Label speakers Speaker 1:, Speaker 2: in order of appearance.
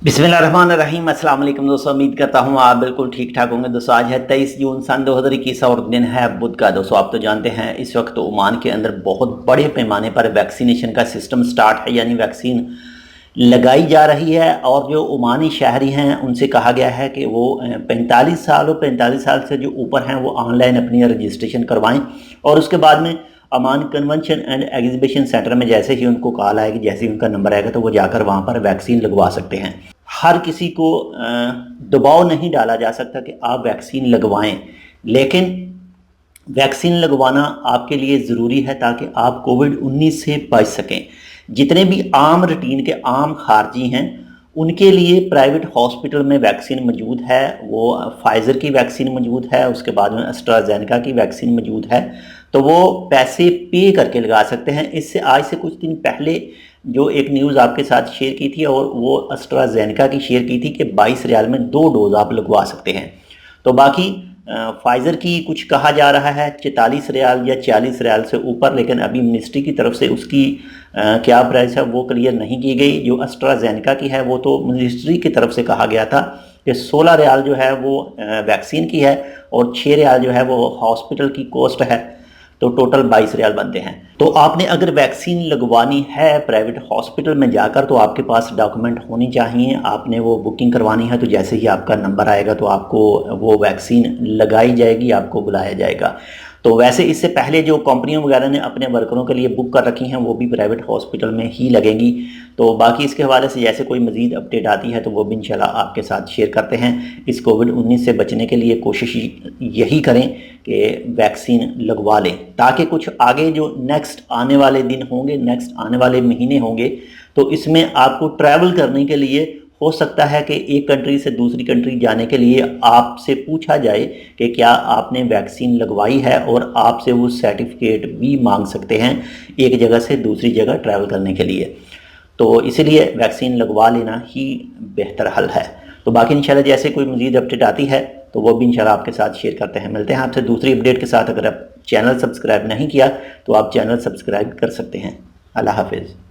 Speaker 1: बिस्मिल्लाहिर्रहमानिर्रहीम। अस्सलाम वालेकुम दोस्तों, उम्मीद करता हूँ आप बिल्कुल ठीक ठाक होंगे। दोस्तों आज है 23 जून सन 2021 और दिन है बुध का। दोस्तों आप तो जानते हैं इस वक्त ओमान के अंदर बहुत बड़े पैमाने पर वैक्सीनेशन का सिस्टम स्टार्ट है, यानी वैक्सीन लगाई जा रही है। और जो ओमानी शहरी हैं उनसे कहा गया है कि वो 45 साल और 45 साल से जो ऊपर हैं वो ऑनलाइन अपनी रजिस्ट्रेशन करवाएं। और उसके बाद में अमान कन्वेंशन एंड एग्जीबिशन सेंटर में जैसे ही उनको कॉल आएगी, जैसे ही उनका नंबर आएगा, तो वो जाकर वहाँ पर वैक्सीन लगवा सकते हैं। हर किसी को दबाव नहीं डाला जा सकता कि आप वैक्सीन लगवाएं, लेकिन वैक्सीन लगवाना आपके लिए ज़रूरी है ताकि आप कोविड-19 से बच सकें। जितने भी आम रूटीन के आम खारजी हैं उनके लिए प्राइवेट हॉस्पिटल में वैक्सीन मौजूद है। वो फाइज़र की वैक्सीन मौजूद है, उसके बाद में एस्ट्राजेनेका की वैक्सीन मौजूद है, तो वो पैसे पे करके लगा सकते हैं। इससे आज से कुछ दिन पहले जो एक न्यूज़ आपके साथ शेयर की थी, और वो एस्ट्राजेनेका की शेयर की थी कि 22 रियाल में 2 डोज आप लगवा सकते हैं। तो बाकी फाइज़र की कुछ कहा जा रहा है 44 रियाल या 40 रियाल से ऊपर, लेकिन अभी मिनिस्ट्री की तरफ से उसकी क्या प्राइस है वो क्लियर नहीं की गई। जो एस्ट्राजेनेका की है वो तो मिनिस्ट्री की तरफ से कहा गया था कि 16 रियाल जो है वो वैक्सीन की है और 6 रियाल जो है वो हॉस्पिटल की कॉस्ट है, तो टोटल 22 रियाल बनते हैं। तो आपने अगर वैक्सीन लगवानी है प्राइवेट हॉस्पिटल में जाकर, तो आपके पास डॉक्यूमेंट होनी चाहिए। आपने वो बुकिंग करवानी है, तो जैसे ही आपका नंबर आएगा तो आपको वो वैक्सीन लगाई जाएगी, आपको बुलाया जाएगा। तो वैसे इससे पहले जो कंपनियों वगैरह ने अपने वर्करों के लिए बुक कर रखी हैं वो भी प्राइवेट हॉस्पिटल में ही लगेंगी। तो बाकी इसके हवाले से जैसे कोई मज़ीद अपडेट आती है तो वो भी इंशाल्लाह आपके साथ शेयर करते हैं। इस कोविड-19 से बचने के लिए कोशिश यही करें कि वैक्सीन लगवा लें, ताकि कुछ आगे जो नेक्स्ट आने वाले दिन होंगे, नेक्स्ट आने वाले महीने होंगे, तो इसमें आपको ट्रैवल करने के लिए हो सकता है कि एक कंट्री से दूसरी कंट्री जाने के लिए आपसे पूछा जाए कि क्या आपने वैक्सीन लगवाई है, और आपसे वो सर्टिफिकेट भी मांग सकते हैं एक जगह से दूसरी जगह ट्रैवल करने के लिए। तो इसलिए वैक्सीन लगवा लेना ही बेहतर हल है। तो बाकी इंशाल्लाह जैसे कोई मज़ीद अपडेट आती है तो वो भी इंशाल्लाह आपके साथ शेयर करते हैं। मिलते हैं आपसे दूसरी अपडेट के साथ। अगर आप चैनल सब्सक्राइब नहीं किया तो आप चैनल सब्सक्राइब कर सकते हैं। अल्लाह हाफिज़।